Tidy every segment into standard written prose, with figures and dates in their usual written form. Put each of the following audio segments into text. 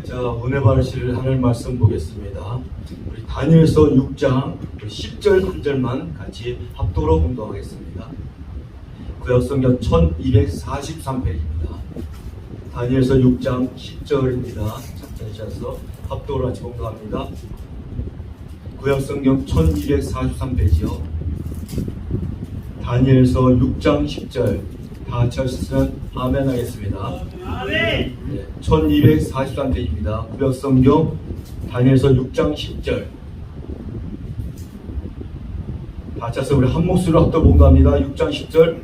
자, 은혜 받으실 하늘 말씀 보겠습니다. 우리 다니엘서 6장 10절 한 절만 같이 합독으로 공부하겠습니다. 구약성경 1243페이지입니다. 다니엘서 6장 10절입니다. 찾으셔서 합독으로 같이 공부합니다. 구약성경 1243페이지요. 다니엘서 6장 10절 다 같이 하셨으면 아멘 하겠습니다. 네, 1243페이지입니다. 구약성경 다니엘서 6장 10절 다 같이 해서 우리 한 목소리로 합독 공부합니다. 6장 10절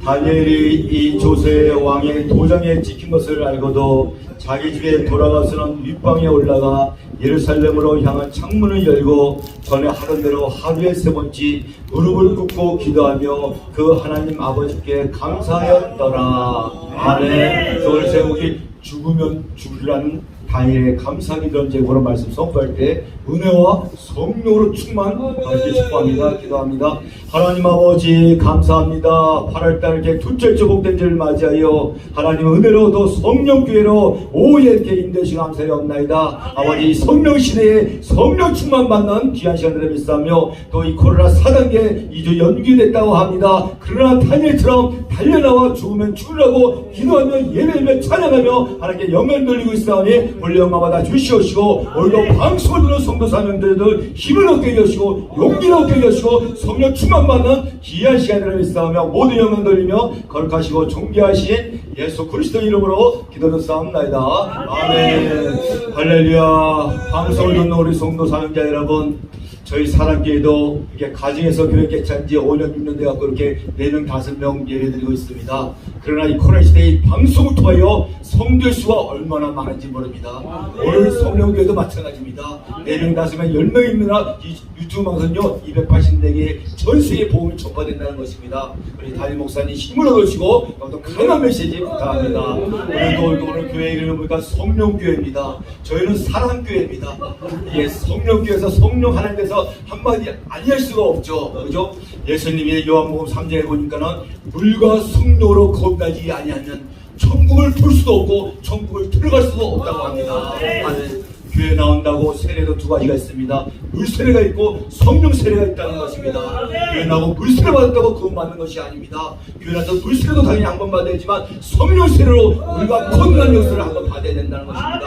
다니엘이 이 조세 왕의 도장에 찍힌 것을 알고도 자기 집에 돌아가서는 윗방에 올라가 예루살렘으로 향한 창문을 열고 전에 하던 대로 하루에 3번씩 무릎을 꿇고 기도하며 그 하나님 아버지께 감사하였더라. 아멘. 그걸 세우기 죽으면 죽으라는 다니엘의 감사기도를 제고로 말씀 선포할 때 은혜와 성령으로 충만하게 축복합니다. 기도합니다. 하나님 아버지 감사합니다. 8월달 이렇게 둘째 주복된 줄 맞이하여 하나님 은혜로도 성령교회로 오예께 인도시 감사하옵나이다. 아버지 성령 시대에 성령 충만 받는 귀한 시간들을 믿사며 또 이 코로나 4단계 2주 연기됐다고 합니다. 그러나 다니엘처럼 달려나와 죽으면 죽으라고 기도하며 예배하며 찬양하며 하나님께 영광 돌리고 있사오니 올영마다 주시옵시고 오늘도 방송을 듣는 성도 사명들도 힘을 얻게 해주시고 용기를 얻게 해주시고 성령 충만받는 귀한 시간들을 믿사오며 모든 영광 돌리며 거룩하시고 존귀하신 예수 그리스도 이름으로 기도드렸사옵나이다. 아멘. 할렐루야. 방송을 듣는 우리 성도 사명자 여러분, 저희 사랑교회도 이게 가정에서 교회 개최한 지 5년 6년 돼갖고 이렇게 4명 5명 예배드리고 있습니다. 그러나 이 코로나 시대의 방송을 통하여 성도의 수가 얼마나 많은지 모릅니다. 오늘 성령교회도 마찬가지입니다. 4명 5명 10명입니다. 이 유튜브 방송요 284개 전 세계 복음을 전파된다는 것입니다. 우리 담임 목사님 힘을 얻으시고 또 강한 메시지 부탁합니다. 오늘 교회 이름을 보니까 성령교회입니다. 저희는 사랑교회입니다. 이게 성령교회에서 성령 하나님께서 한마디 아니할 수가 없죠. 그죠? 예수님이 요한복음 3장에 보니까는 물과 성령으로 겁나지 아니하면 천국을 볼 수도 없고 천국을 들어갈 수도 없다고 합니다. 교회 나온다고 세례도 2가지가 있습니다. 물 세례가 있고 성령 세례가 있다는 것입니다. 교회 나오고 물 세례 받았다고 그건 맞는 것이 아닙니다. 교회 나서 물 세례도 당연히 한번 받아야지만 성령 세례로 우리가 건강한 역사를 한번 받아야 된다는 것입니다.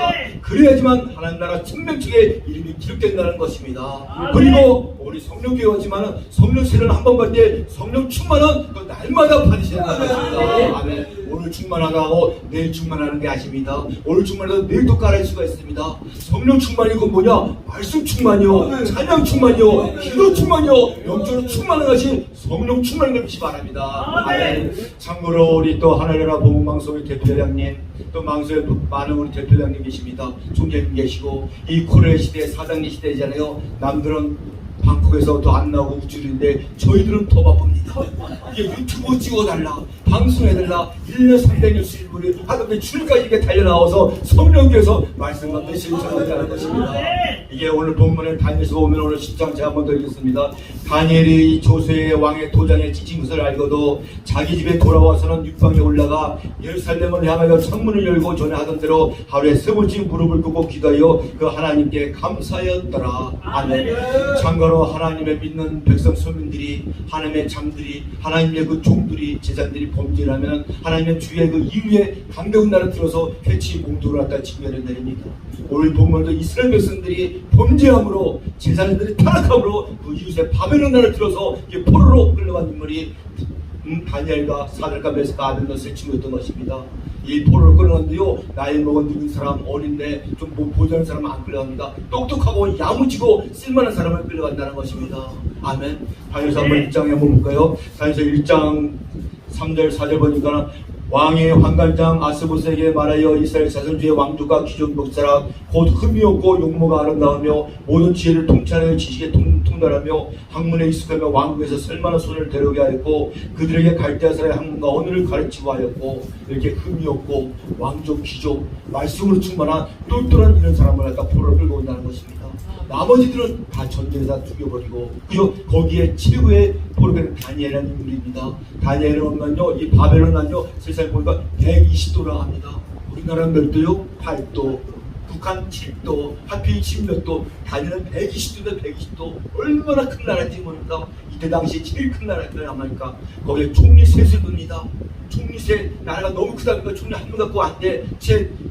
그래야지만 하나님 나라 천명책에 이름이 기록된다는 것입니다. 그리고 우리 성령교회지만은 성령 세례를 한번 받을 때 성령 충만은 또 날마다 받으셔야 된다는 것입니다. 아멘. 오늘 충만하다고 내일 충만하는 게 아십니다. 오늘 충만해도 내일 또 깔아줄 수가 있습니다. 성령 충만이 그건 뭐냐? 말씀 충만이요, 찬양 충만이요, 기도 충만이요, 영적으로 충만한 것이 성령 충만인 것이 바랍니다. 아멘. 참고로 우리 또 하나님나라 복음방송의 대표장님, 또 방송에 많은 우리 대표장님 계십니다. 총재님 계시고 이 코로나 시대 사장님 시대잖아요. 남들은 방콕에서 더 안 나오고 우주인데 저희들은 더 바쁩니다. 이게 유튜브 찍어달라, 방송해달라, 1년 361분이 하던데 주일까지 이렇게 달려나와서 성령께서 말씀과 메시지를 전하자는 것입니다. 이게 오늘 본문에 다니엘서 보면 오늘 10장 제가 한번 더 읽겠습니다. 다니엘이 조세의 왕의 도장에 찍힌 것을 알고도 자기 집에 돌아와서는 윗방에 올라가 예루살렘을 향하여 창문을 열고 전에 하던 대로 하루에 3번씩 무릎을 꿇고 기도하여 그 하나님께 감사하였더라. 아멘. 참고로 하나님의 믿는 백성 서민들이 하나님의 장들이 하나님의 그 종들이 제자들이 범죄를 하면 하나님의 주의 그 이후에 강대한 날을 들어서 해치 몽둥을 갖다 징계를 내립니다. 오늘 본문도 이스라엘 백성들이 범죄함으로 제자들이 타락함으로 그 이웃의 바벨론 날을 들어서 포로로 끌려간 인물이 다니엘과 사들과 메스가 아벤노스의 친구였던 것입니다. 이 포로를 끌어갔는데요, 나이 먹은 늙은 사람, 어린데 좀 보자는 사람은 안 끌려갑니다. 똑똑하고 야무지고 쓸만한 사람을 끌려간다는 것입니다. 아멘. 다니엘서 한번 1장에 한번 볼까요? 다니엘서 1장 3절 4절 보니까 왕의 환관장 아스보스에게 말하여 이스라엘 자손주의 왕족과 기존 목사라 곧 흠이 없고 용모가 아름다우며 모든 지혜를 통찰하여 지식에 통달하며 학문에 익숙하며 왕국에서 쓸만한 손을 데려오게 하였고 그들에게 갈대아사의 학문과 언어를 가르치고 하였고 이렇게 흠이 없고 왕족 귀족 말씀으로 충만한 똘똘한 이런 사람을 갖다 포로를 끌고 온다는 것입니다. 나머지들은 다 전쟁에서 죽여버리고 그리고 거기에 최고의 포로는 다니엘이라는 인물입니다. 다니엘은요 이 바벨론은요 세상에 보니까 120도라 합니다. 우리나라는 몇 도요? 8도. 북한 7도, 하필 10몇 다니는 120도인데 120도 얼마나 큰 나라인지 모릅니다. 이때 당시 제일 큰 나라였던 아마니까 거기에 총리 셋을 둡니다. 총리 셋, 나라가 너무 크다 보니까 총리 한 명 갖고 안 돼.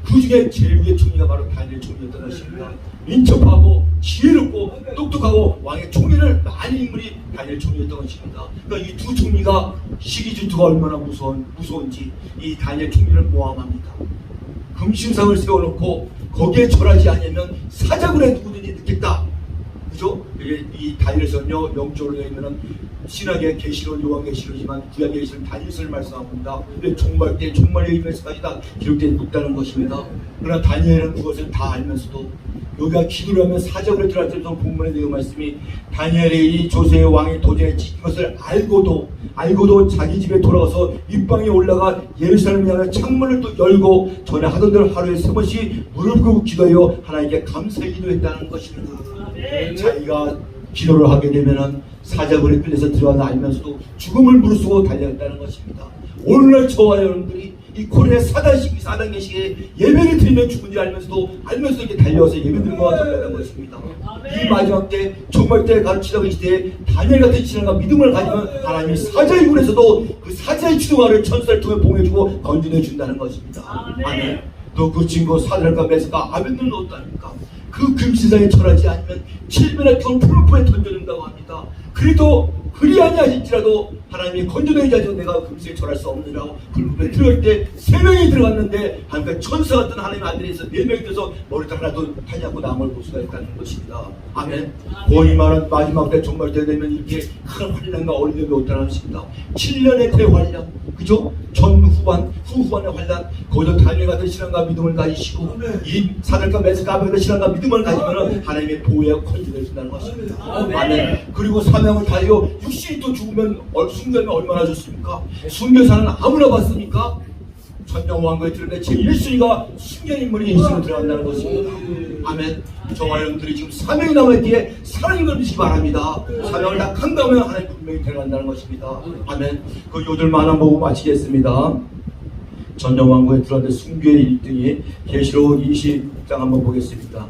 그 중에 제일 위의 총리가 바로 다니엘 총리였던 것입니다. 민첩하고 지혜롭고 똑똑하고 왕의 총리를 많은 인물이 다니엘 총리였던 것입니다. 그러니까 이 두 총리가 시기질투가 얼마나 무서운지 이 다니엘 총리를 모함합니다. 금신상을 세워놓고 거기에 절하지 않으면 사자굴에 누구든지 넣겠다. 그죠? 이 다니엘서는요, 영적으로 되면은 신학의 계시론, 요한계시론이지만 구약 계시론 다니엘서를 말씀합니다. 근데 종말의 의미에서까지 다 기록되어 있다는 것입니다. 그러나 다니엘은 그것을 다 알면서도 여기가 기도를 하면 사자굴에 들어갈 때도 본문의 내용 말씀이 다니엘이 이 조세의 왕의 도전에 지킨 것을 알고도 자기 집에 돌아가서 윗방에 올라가 예루살렘을 향해 창문을 또 열고 전에 하던 대로 하루에 3번씩 무릎 꿇고 기도하여 하나님께 감사의 기도했다는 것입니다. 자기가 기도를 하게 되면은 사자굴에 끌려서 들어가나 알면서도 죽음을 무릅쓰고 달려갔다는 것입니다. 오늘날 저와 여러분들이 이 코리아 사단계시에 예배를 드리면 죽은 줄 알면서도 이렇게 달려와서 예배 드리는 것과 같다는 것입니다. 이 마지막 때 종말 때 가르치다가 이 시대에 다니엘 같은 신앙과 믿음을 가지면 하나님이 사자의 굴에서도 그 사자의 주동아를 천사를 통해 봉해주고 건져내 준다는 것입니다. 아멘. 또 그 친구 사드락과 메삭과 아벤노는 어떠합니까? 그 금신상에 절하지 않으면 7배나 경 풀무에 던져준다고 합니다. 그래도 그리 아니하실지라도 하나님이 건져내지 않아서 내가 금신에 절할 수 없느라고 풀무에 들어갈 때 3명이 들어갔는데 하나님과 천사 같은 하나님의 아들이 있어 4명이 들어서 머리도 하나도 타지 않고 남을 볼 수가 있다는 것입니다. 아멘. 고이 말은 마지막 때 종말 때 되면 이렇게 큰 환란과 어려움이 온다는 것입니다. 7년의 대환란, 그죠? 후반의 환란, 거기서 다니엘 같은 신앙과 믿음을 가지시고 이 사들과 메스가 같은 신앙과 믿음을 가지면 하나님의 보호에 건져내준다는 것입니다. 아멘. 그리고 사명을 다하여 육신이 또 죽으면 순교하면 얼마나 좋습니까? 순교사는 아무나 봤습니까? 천정왕국에 들어갈 제1순위가 순교인물이 예수로 들어간다는 것입니다. 아멘. 저와 여러분들이 지금 사명이 남아있기에 사랑인 걸 믿으시기 바랍니다. 사명을 다 간다면 하나님 분명히 데려간다는 것입니다. 아멘. 그 요들만 하나 보고 마치겠습니다. 전정왕국에 들어갈 때 순교의 1등이 계시록 20장 한번 보겠습니다.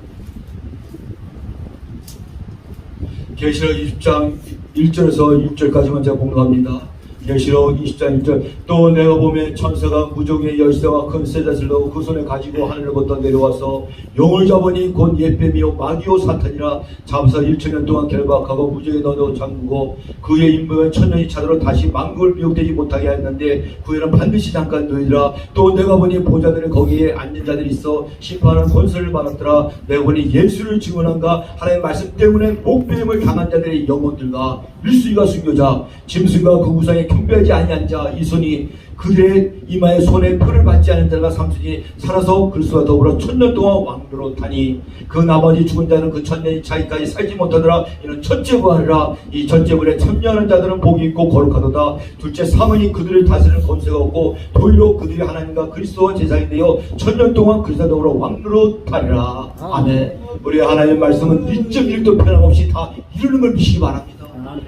계시록 20장 1절에서 6절까지만 제가 봉독합니다. 계시록 20장 1절 또 내가 보면 천사가 무종의 열쇠와 큰 쇠잔을 넣고 그 손에 가지고 하늘로부터 내려와서 용을 잡으니 곧 옛뱀이요 마귀요 사탄이라 잡아서 1천년 동안 결박하고 무종에 넣어 잠그고 그의 인부는 천년이 차도록 다시 만국을 미혹되지 못하게 하였는데 그 해는 반드시 잠깐 놓이더라. 또 내가 보니 보좌들은 거기에 앉는 자들이 있어 심판하는 권세를 받았더라. 내가 보니 예수를 증언한가 하나님의 말씀 때문에 목배임을 당한 자들의 영혼들과 1순위가 순교자 짐승과 그 우상에 경배하지 아니한 자 이 손이 그들의 이마에 손에 표를 받지 않은 자가 3순위 살아서 그리스도와 더불어 1000년 동안 왕노로 타니 그 나머지 죽은 자는 그 1000년이 차기까지 살지 못하더라. 이는 첫째 부활이라. 이 첫째 부활에 참여하는 자들은 복이 있고 거룩하도다. 둘째 사문이 그들을 다스리는 권세가 없고 도리로 그들이 하나님과 그리스도와 제사장이 되어 1000년 동안 그리스도와 더불어 왕노로 타리라. 아멘. 우리 하나님의 말씀은 1.1도 변함없이 다 이루는 걸 믿으시기 바랍니다.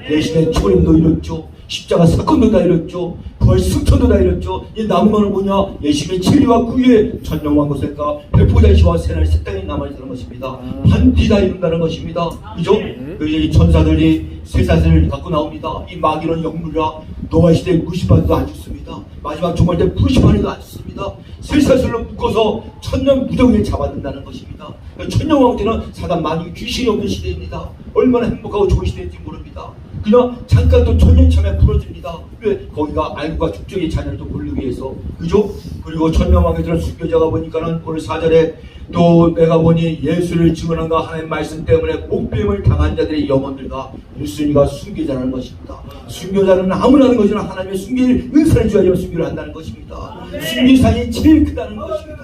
대신에 초림도 이뤘죠. 십자가 사건도 다 이뤘죠. 부활 승천도 다 이뤘죠. 이 남은 거는 뭐냐? 예수님의 진리와 구유의 천명왕국과 백보자시와 새날 새 땅이 남아있는 것입니다. 반드시 다 이룬다는 것입니다. 그죠? 이 천사들이 쇠사슬을 갖고 나옵니다. 이 마귀는 영물이라 노아 시대에 무시반도 안 죽습니다. 마지막 종말 때 무시반에도 안 죽습니다. 쇠사슬로 묶어서 천년 무덤에 잡아둔다는 것입니다. 천년왕국 때는 사단 마귀 귀신이 없는 시대입니다. 얼마나 행복하고 좋은 시대인지 모릅니다. 그냥 잠깐 또 천년참에 풀어줍니다. 왜? 거기가 알고가 죽적의 자녀를 또 보려기 위해서. 그죠? 그리고 천명왕에 들은 순교자가 보니까는 오늘 4절에 또 내가 보니 예수를 증언한가 하나님의 말씀 때문에 목배임을 당한 자들의 영혼들과 1순위가 순교자라는 것입니다. 순교자는 아무나 하는 것이나 하나님의 순교를 은사를 주어야지만 순교를 한다는 것입니다. 순교상이 제일 크다는 것입니다.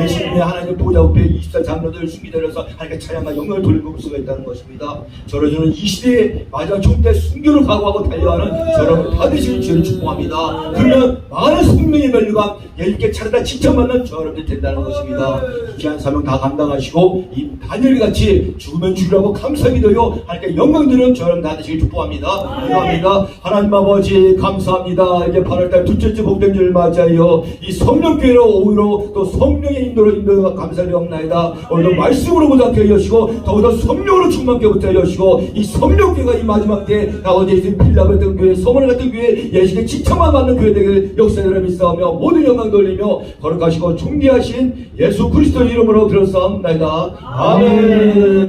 예수님의 하나님의 보좌 앞에 24장로들 순교자로서 하나님께 찬양과 영광을 돌리고 볼 수가 있다는 것입니다. 저는 이 시대에 마지막 총때 순교를 각오하고 달려가는 저를 받으시는 주를 축복합니다. 그러면 많은 생명의 멸류관 예수께 차례다 칭찬받는 저 여러분들이 된다는 것입니다. 귀한 사명 다 감당하시고 이 다니엘같이 죽으면 죽으라고 감사기도요 하나님께 영광 드리는 저런 다 되시길 축복합니다. 감사합니다. 하나님 아버지 감사합니다. 이제 8월달 둘째 주 복된 줄 맞아요. 이 성령교회로 오히려 또 성령의 인도가 감사드리옵나이다. 오늘도 말씀으로 보답해 여시고 더욱더 성령으로 충만케 붙여 여시고 이 성령교회가 이 마지막 때 아버지 예수님 빌라 같은 교회 서머너 같은 교회 예수님께 지청만 받는 교회 되길 역사를 믿사오며 모든 영광 돌리며 거룩하시고 존귀하신 예수 그리스도 이름으로 들었사옵나이다. 아멘.